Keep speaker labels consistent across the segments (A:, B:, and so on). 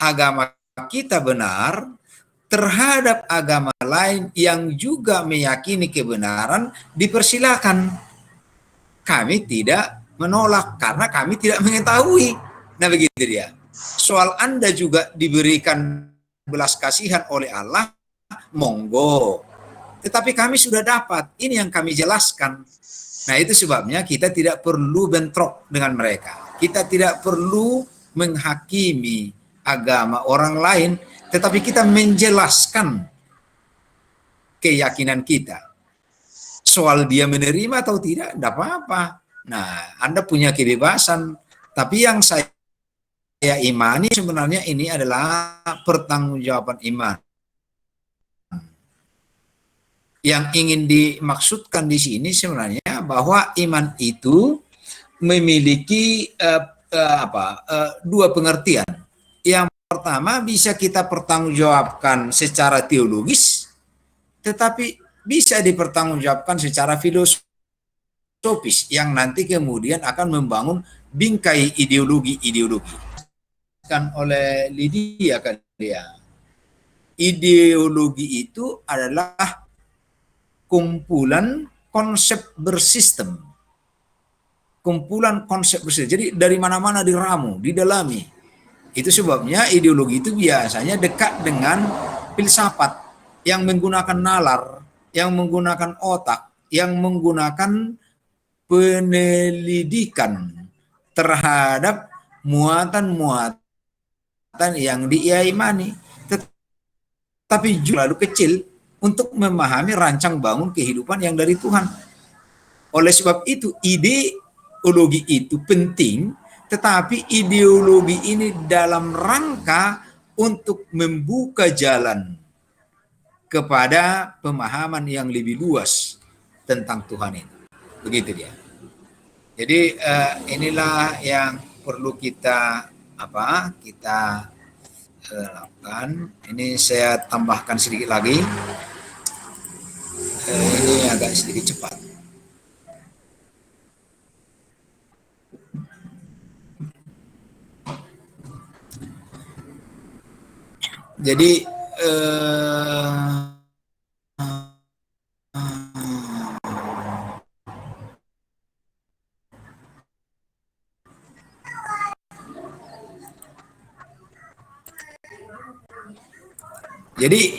A: agama kita benar, terhadap agama lain yang juga meyakini kebenaran, dipersilakan. Kami tidak menolak karena kami tidak mengetahui. Nah begitu dia. Soal Anda juga diberikan belas kasihan oleh Allah, monggo. Tetapi kami sudah dapat, ini yang kami jelaskan. Nah itu sebabnya kita tidak perlu bentrok dengan mereka. Kita tidak perlu menghakimi agama orang lain, tetapi kita menjelaskan keyakinan kita. Soal dia menerima atau tidak, tidak apa-apa. Nah, Anda punya kebebasan. Tapi yang saya imani sebenarnya ini adalah pertanggungjawaban iman. Yang ingin dimaksudkan di sini sebenarnya bahwa iman itu memiliki dua pengertian. Yang pertama bisa kita pertanggungjawabkan secara teologis, tetapi bisa dipertanggungjawabkan secara filosofis yang nanti kemudian akan membangun bingkai ideologi-ideologi. Kan oleh Lydia kan dia. Ideologi itu adalah kumpulan konsep bersistem. Kumpulan konsep bersistem. Jadi dari mana-mana diramu, didalami. Itu sebabnya ideologi itu biasanya dekat dengan filsafat yang menggunakan nalar, yang menggunakan otak, yang menggunakan penelidikan terhadap muatan-muatan yang dia imani. Tapi terlalu kecil untuk memahami rancang bangun kehidupan yang dari Tuhan. Oleh sebab itu, ideologi itu penting, tetapi ideologi ini dalam rangka untuk membuka jalan kepada pemahaman yang lebih luas tentang Tuhan itu. Begitu dia. Jadi inilah yang perlu kita lakukan. Ini saya tambahkan sedikit lagi. Ini agak sedikit cepat. Jadi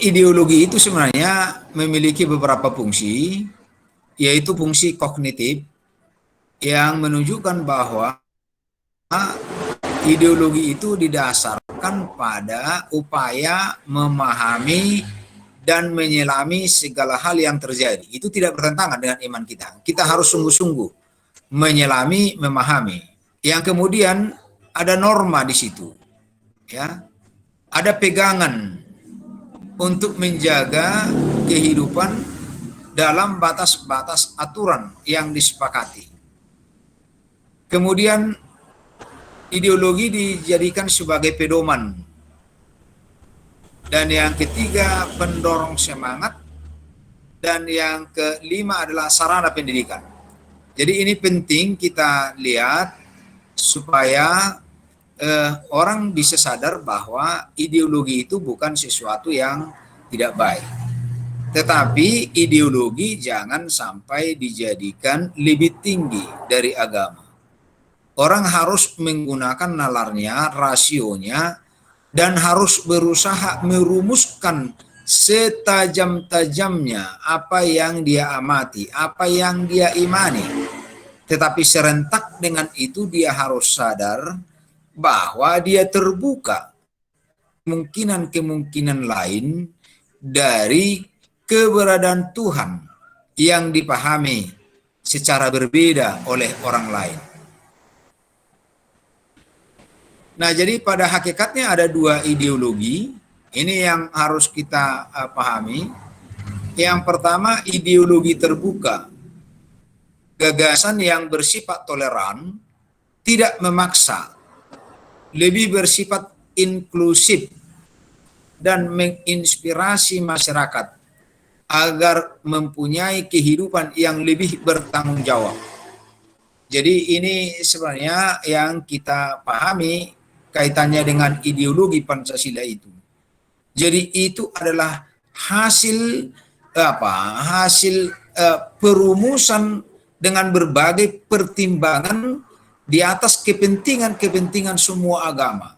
A: ideologi itu sebenarnya memiliki beberapa fungsi, yaitu fungsi kognitif yang menunjukkan bahwa ideologi itu didasarkan pada upaya memahami dan menyelami segala hal yang terjadi. Itu tidak bertentangan dengan iman kita. Kita harus sungguh-sungguh menyelami, memahami. Yang kemudian ada norma di situ. Ya. Ada pegangan untuk menjaga kehidupan dalam batas-batas aturan yang disepakati. Kemudian ideologi dijadikan sebagai pedoman. Dan yang ketiga, pendorong semangat. Dan yang kelima adalah sarana pendidikan. Jadi ini penting kita lihat supaya orang bisa sadar bahwa ideologi itu bukan sesuatu yang tidak baik. Tetapi ideologi jangan sampai dijadikan lebih tinggi dari agama. Orang harus menggunakan nalarnya, rasionya, dan harus berusaha merumuskan setajam-tajamnya apa yang dia amati, apa yang dia imani. Tetapi serentak dengan itu dia harus sadar bahwa dia terbuka kemungkinan-kemungkinan lain dari keberadaan Tuhan yang dipahami secara berbeda oleh orang lain. Nah, jadi pada hakikatnya ada dua ideologi, ini yang harus kita pahami. Yang pertama, ideologi terbuka, gagasan yang bersifat toleran, tidak memaksa, lebih bersifat inklusif dan menginspirasi masyarakat agar mempunyai kehidupan yang lebih bertanggung jawab. Jadi ini sebenarnya yang kita pahami kaitannya dengan ideologi Pancasila itu. Jadi itu adalah hasil perumusan dengan berbagai pertimbangan di atas kepentingan semua agama.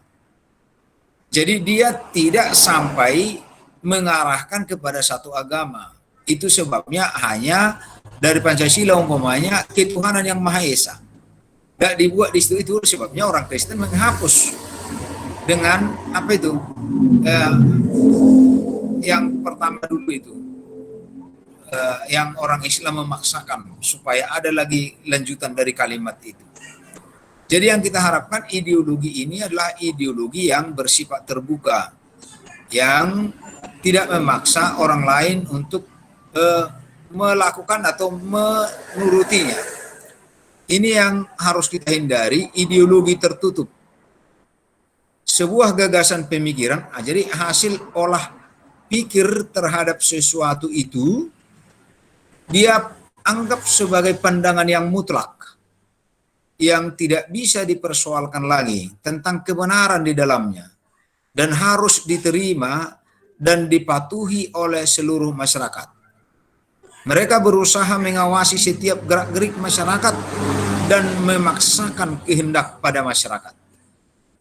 A: Jadi dia tidak sampai mengarahkan kepada satu agama. Itu sebabnya hanya dari Pancasila umpamanya ketuhanan yang Maha Esa. Tidak dibuat di situ, itu sebabnya orang Kristen menghapus dengan apa itu? Yang pertama dulu itu. Yang orang Islam memaksakan supaya ada lagi lanjutan dari kalimat itu. Jadi yang kita harapkan ideologi ini adalah ideologi yang bersifat terbuka, yang tidak memaksa orang lain untuk melakukan atau menurutinya. Ini yang harus kita hindari, ideologi tertutup. Sebuah gagasan pemikiran, jadi hasil olah pikir terhadap sesuatu itu, dia anggap sebagai pandangan yang mutlak, yang tidak bisa dipersoalkan lagi tentang kebenaran di dalamnya, dan harus diterima dan dipatuhi oleh seluruh masyarakat. Mereka berusaha mengawasi setiap gerak-gerik masyarakat dan memaksakan kehendak pada masyarakat.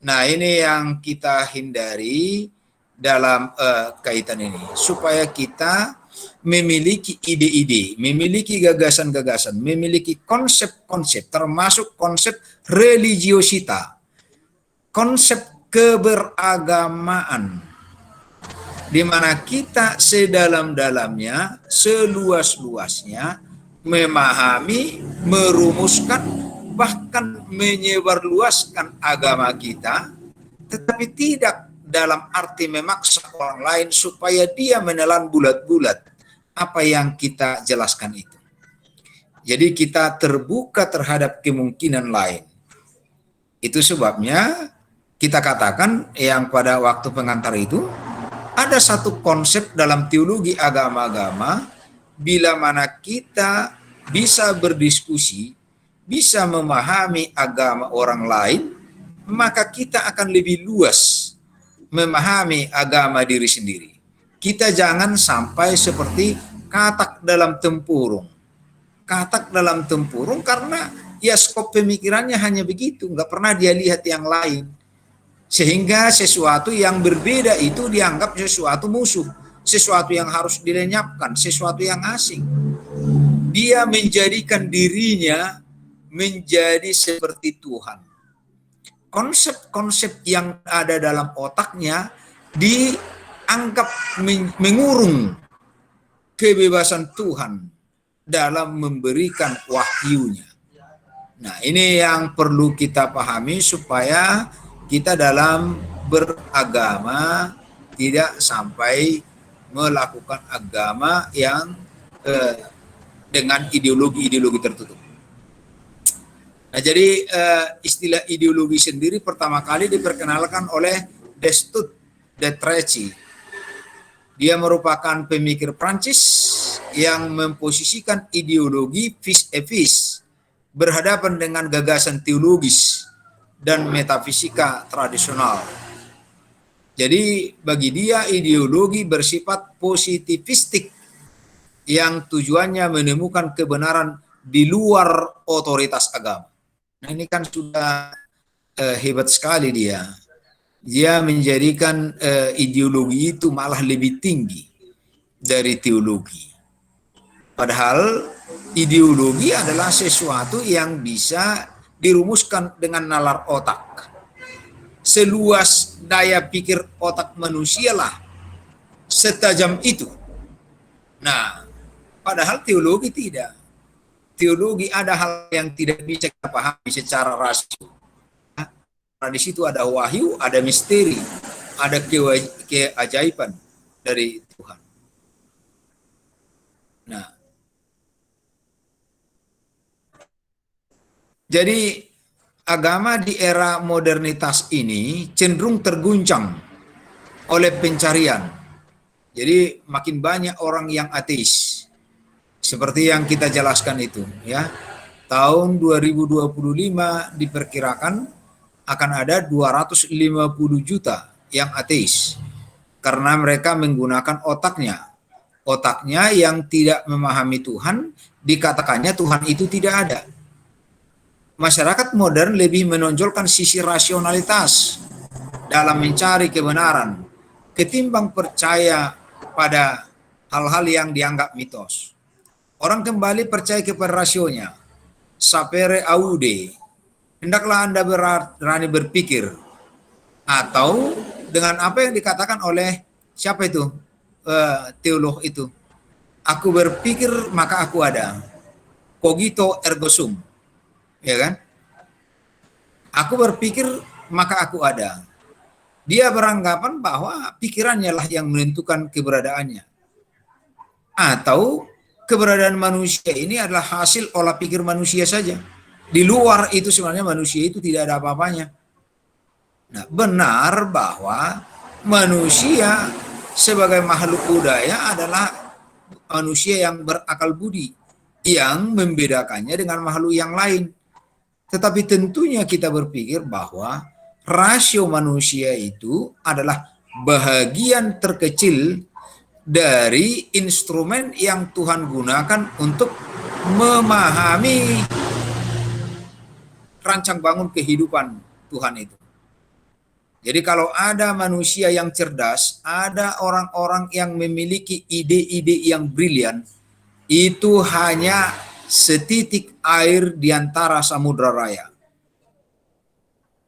A: Nah, ini yang kita hindari dalam kaitan ini, supaya kita memiliki ide-ide, memiliki gagasan-gagasan, memiliki konsep-konsep, termasuk konsep religiosita, konsep keberagamaan, di mana kita sedalam-dalamnya, seluas-luasnya memahami, merumuskan, bahkan menyebarluaskan agama kita, tetapi tidak dalam arti memaksa orang lain supaya dia menelan bulat-bulat apa yang kita jelaskan itu. Jadi kita terbuka terhadap kemungkinan lain. Itu sebabnya kita katakan yang pada waktu pengantar itu, ada satu konsep dalam teologi agama-agama, bila mana kita bisa berdiskusi, bisa memahami agama orang lain, maka kita akan lebih luas memahami agama diri sendiri. Kita jangan sampai seperti katak dalam tempurung. Katak dalam tempurung karena ya skop pemikirannya hanya begitu, nggak pernah dia lihat yang lain. Sehingga sesuatu yang berbeda itu dianggap sesuatu musuh, sesuatu yang harus dilenyapkan, sesuatu yang asing. Dia menjadikan dirinya menjadi seperti Tuhan. Konsep-konsep yang ada dalam otaknya dianggap mengurung kebebasan Tuhan dalam memberikan wahyunya. Nah, ini yang perlu kita pahami supaya kita dalam beragama tidak sampai melakukan agama yang dengan ideologi-ideologi tertutup. Nah, jadi istilah ideologi sendiri pertama kali diperkenalkan oleh Destutt de Treci. Dia merupakan pemikir Prancis yang memposisikan ideologi vis-a-vis, berhadapan dengan gagasan teologis dan metafisika tradisional. Jadi bagi dia ideologi bersifat positivistik yang tujuannya menemukan kebenaran di luar otoritas agama. Nah, ini kan sudah hebat sekali dia. Dia menjadikan ideologi itu malah lebih tinggi dari teologi. Padahal ideologi adalah sesuatu yang bisa dirumuskan dengan nalar otak. Seluas daya pikir otak manusia lah, setajam itu. Nah, padahal teologi tidak. Teologi ada hal yang tidak bisa kita pahami secara rasio. Karena di situ ada wahyu, ada misteri, ada keajaiban dari Tuhan. Nah, jadi agama di era modernitas ini cenderung terguncang oleh pencarian. Jadi makin banyak orang yang ateis. Seperti yang kita jelaskan itu, ya. Tahun 2025 diperkirakan akan ada 250 juta yang ateis. Karena mereka menggunakan otaknya. Otaknya yang tidak memahami Tuhan, dikatakannya Tuhan itu tidak ada. Masyarakat modern lebih menonjolkan sisi rasionalitas dalam mencari kebenaran, ketimbang percaya pada hal-hal yang dianggap mitos. Orang kembali percaya kepada rasionya. Sapere aude. Hendaklah Anda berani berpikir. Atau dengan apa yang dikatakan oleh siapa itu? Teolog itu. Aku berpikir maka aku ada. Cogito ergo sum. Ya kan? Aku berpikir maka aku ada. Dia beranggapan bahwa pikirannya lah yang menentukan keberadaannya. Atau keberadaan manusia ini adalah hasil olah pikir manusia saja. Di luar itu sebenarnya manusia itu tidak ada apa-apanya. Nah, benar bahwa manusia sebagai makhluk budaya adalah manusia yang berakal budi, yang membedakannya dengan makhluk yang lain. Tetapi tentunya kita berpikir bahwa rasio manusia itu adalah bahagian terkecil dari instrumen yang Tuhan gunakan untuk memahami rancang bangun kehidupan Tuhan itu. Jadi kalau ada manusia yang cerdas, ada orang-orang yang memiliki ide-ide yang brilian, itu hanya setitik air di antara samudra raya.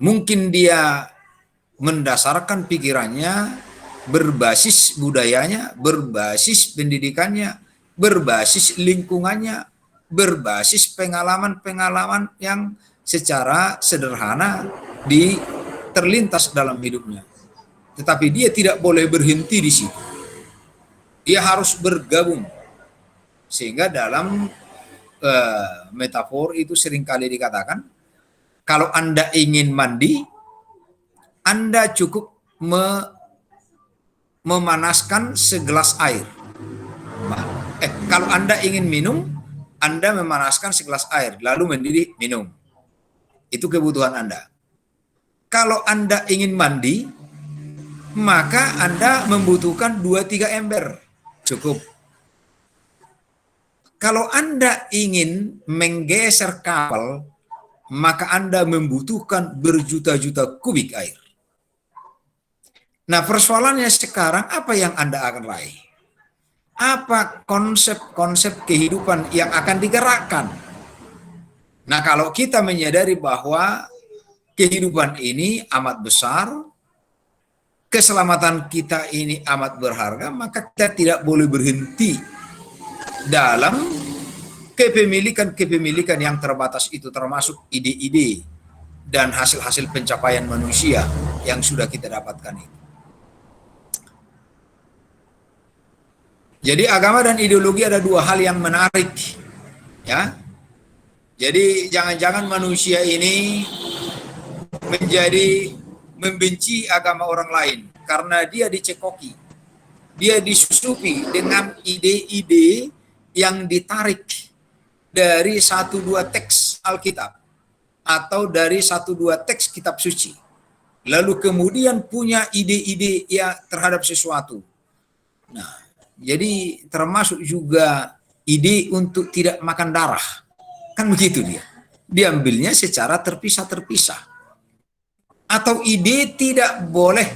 A: Mungkin dia mendasarkan pikirannya berbasis budayanya, berbasis pendidikannya, berbasis lingkungannya, berbasis pengalaman-pengalaman yang secara sederhana terlintas dalam hidupnya. Tetapi dia tidak boleh berhenti di situ. Dia harus bergabung. Sehingga dalam metafor itu seringkali dikatakan, kalau Anda ingin mandi, Anda cukup memanaskan segelas air. Kalau Anda ingin minum, Anda memanaskan segelas air, lalu mendidih minum. Itu kebutuhan Anda. Kalau Anda ingin mandi, maka Anda membutuhkan 2-3 ember. Cukup. Kalau Anda ingin menggeser kapal, maka Anda membutuhkan berjuta-juta kubik air. Nah, persoalannya sekarang apa yang Anda akan raih? Apa konsep-konsep kehidupan yang akan digerakkan? Nah, kalau kita menyadari bahwa kehidupan ini amat besar, keselamatan kita ini amat berharga, maka kita tidak boleh berhenti dalam kepemilikan yang terbatas itu, termasuk ide-ide dan hasil-hasil pencapaian manusia yang sudah kita dapatkan itu. Jadi agama dan ideologi ada dua hal yang menarik, ya. Jadi jangan-jangan manusia ini menjadi membenci agama orang lain karena dia dicekoki, dia disusupi dengan ide-ide yang ditarik dari 1-2 teks Alkitab atau dari 1-2 teks kitab suci, lalu kemudian punya ide-ide ya terhadap sesuatu. Nah, jadi termasuk juga ide untuk tidak makan darah, kan begitu dia. Diambilnya secara terpisah-terpisah. Atau ide tidak boleh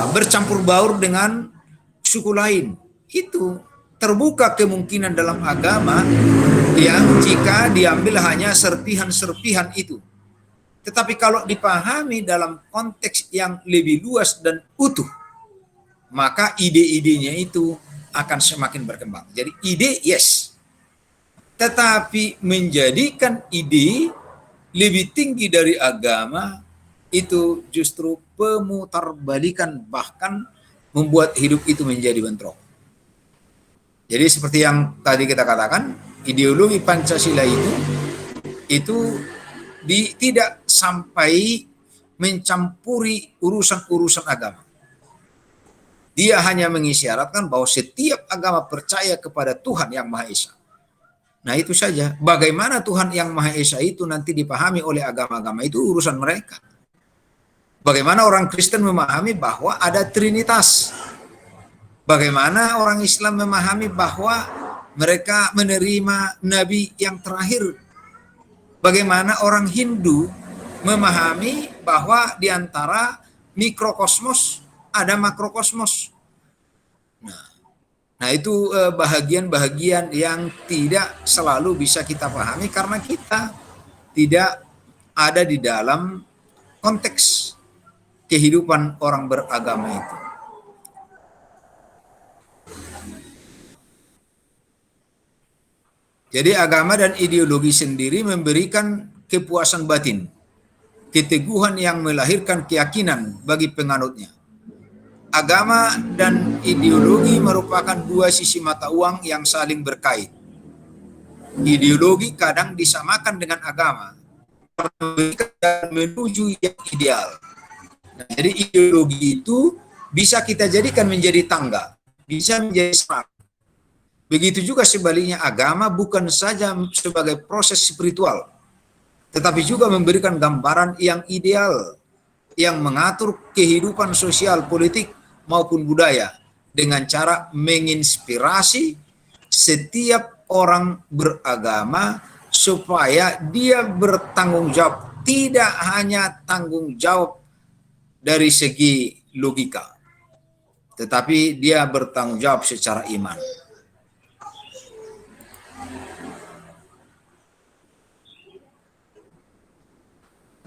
A: bercampur baur dengan suku lain. Itu terbuka kemungkinan dalam agama yang jika diambil hanya serpihan-serpihan itu. Tetapi kalau dipahami dalam konteks yang lebih luas dan utuh, maka ide-idenya itu akan semakin berkembang. Jadi ide yes, tetapi menjadikan ide lebih tinggi dari agama itu justru pemutarbalikan, bahkan membuat hidup itu menjadi bentrok. Jadi seperti yang tadi kita katakan, ideologi Pancasila itu tidak sampai mencampuri urusan-urusan agama. Dia hanya mengisyaratkan bahwa setiap agama percaya kepada Tuhan yang Maha Esa. Nah itu saja. Bagaimana Tuhan yang Maha Esa itu nanti dipahami oleh agama-agama itu urusan mereka. Bagaimana orang Kristen memahami bahwa ada Trinitas. Bagaimana orang Islam memahami bahwa mereka menerima Nabi yang terakhir. Bagaimana orang Hindu memahami bahwa di antara mikrokosmos ada makrokosmos. Nah itu bahagian-bahagian yang tidak selalu bisa kita pahami karena kita tidak ada di dalam konteks kehidupan orang beragama itu. Jadi agama dan ideologi sendiri memberikan kepuasan batin, keteguhan yang melahirkan keyakinan bagi penganutnya. Agama dan ideologi merupakan dua sisi mata uang yang saling berkait. Ideologi kadang disamakan dengan agama karena menuju yang ideal. Nah, jadi ideologi itu bisa kita jadikan menjadi tangga, bisa menjadi semangat. Begitu juga sebaliknya, agama bukan saja sebagai proses spiritual, tetapi juga memberikan gambaran yang ideal, yang mengatur kehidupan sosial, politik, maupun budaya, dengan cara menginspirasi setiap orang beragama supaya dia bertanggung jawab, tidak hanya tanggung jawab dari segi logika, tetapi dia bertanggung jawab secara iman.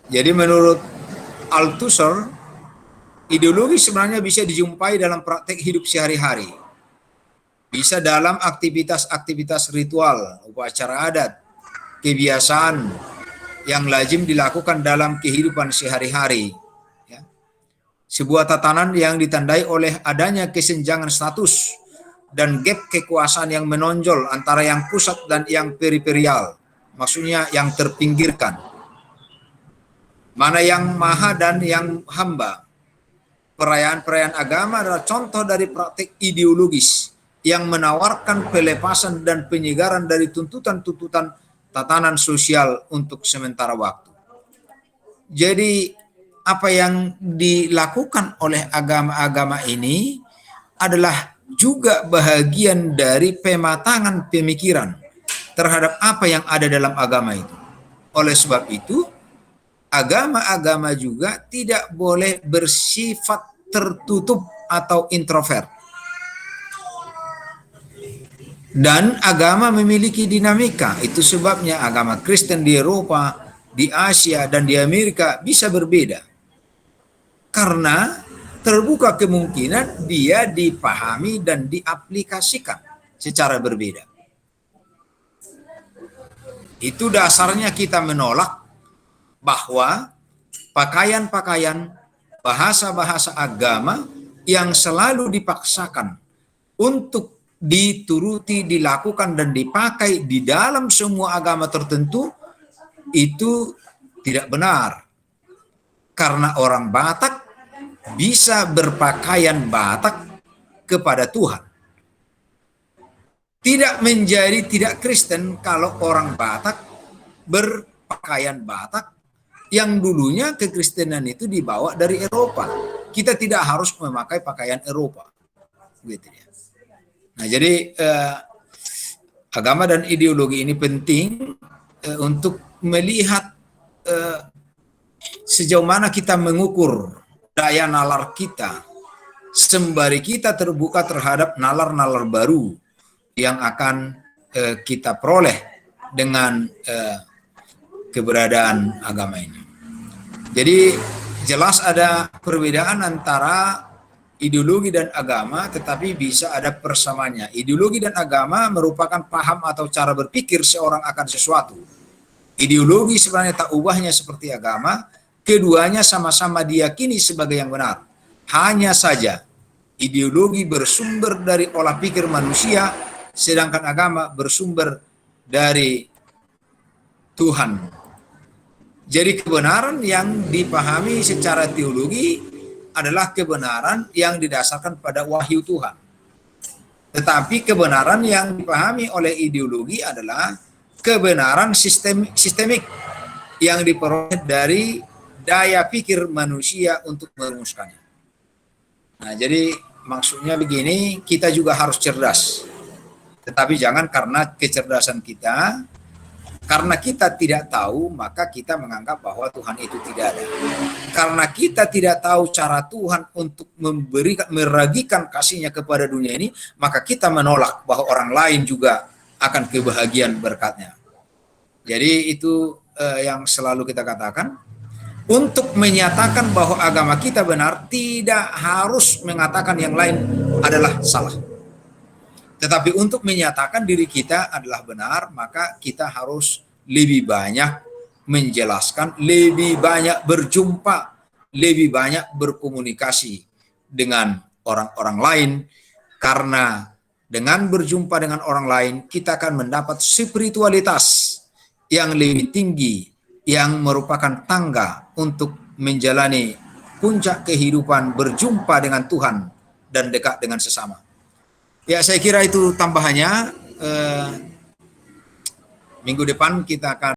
A: Jadi menurut Althusser, ideologi sebenarnya bisa dijumpai dalam praktek hidup sehari-hari. Bisa dalam aktivitas-aktivitas ritual, upacara adat, kebiasaan yang lazim dilakukan dalam kehidupan sehari-hari. Ya. Sebuah tatanan yang ditandai oleh adanya kesenjangan status dan gap kekuasaan yang menonjol antara yang pusat dan yang periferial, maksudnya yang terpinggirkan. Mana yang maha dan yang hamba. Perayaan-perayaan agama adalah contoh dari praktik ideologis yang menawarkan pelepasan dan penyegaran dari tuntutan-tuntutan tatanan sosial untuk sementara waktu. Jadi apa yang dilakukan oleh agama-agama ini adalah juga bahagian dari pematangan pemikiran terhadap apa yang ada dalam agama itu. Oleh sebab itu, agama-agama juga tidak boleh bersifat tertutup atau introvert. Dan agama memiliki dinamika. Itu sebabnya agama Kristen di Eropa, di Asia, dan di Amerika bisa berbeda. Karena terbuka kemungkinan dia dipahami dan diaplikasikan secara berbeda. Itu dasarnya kita menolak bahwa pakaian-pakaian, bahasa-bahasa agama yang selalu dipaksakan untuk dituruti, dilakukan, dan dipakai di dalam semua agama tertentu itu tidak benar. Karena orang Batak bisa berpakaian Batak kepada Tuhan. Tidak menjadi tidak Kristen kalau orang Batak berpakaian Batak yang dulunya kekristenan itu dibawa dari Eropa. Kita tidak harus memakai pakaian Eropa. Gitu ya. Nah, jadi agama dan ideologi ini penting untuk melihat sejauh mana kita mengukur daya nalar kita sembari kita terbuka terhadap nalar-nalar baru yang akan kita peroleh dengan keberadaan agama ini. Jadi jelas ada perbedaan antara ideologi dan agama, tetapi bisa ada persamaannya. Ideologi dan agama merupakan paham atau cara berpikir seorang akan sesuatu. Ideologi sebenarnya tak ubahnya seperti agama, keduanya sama-sama diyakini sebagai yang benar. Hanya saja ideologi bersumber dari olah pikir manusia, sedangkan agama bersumber dari Tuhan. Jadi kebenaran yang dipahami secara teologi adalah kebenaran yang didasarkan pada wahyu Tuhan. Tetapi kebenaran yang dipahami oleh ideologi adalah kebenaran sistemik yang diperoleh dari daya pikir manusia untuk merumuskannya. Nah, jadi maksudnya begini, kita juga harus cerdas. Tetapi jangan karena kecerdasan kita, karena kita tidak tahu, maka kita menganggap bahwa Tuhan itu tidak ada. Karena kita tidak tahu cara Tuhan untuk meragikan kasih-Nya kepada dunia ini, maka kita menolak bahwa orang lain juga akan kebahagiaan berkat-Nya. Jadi itu yang selalu kita katakan. Untuk menyatakan bahwa agama kita benar, tidak harus mengatakan yang lain adalah salah. Tetapi untuk menyatakan diri kita adalah benar, maka kita harus lebih banyak menjelaskan, lebih banyak berjumpa, lebih banyak berkomunikasi dengan orang-orang lain. Karena dengan berjumpa dengan orang lain, kita akan mendapat spiritualitas yang lebih tinggi, yang merupakan tangga untuk menjalani puncak kehidupan berjumpa dengan Tuhan dan dekat dengan sesama. Ya, saya kira itu tambahannya. Minggu depan kita akan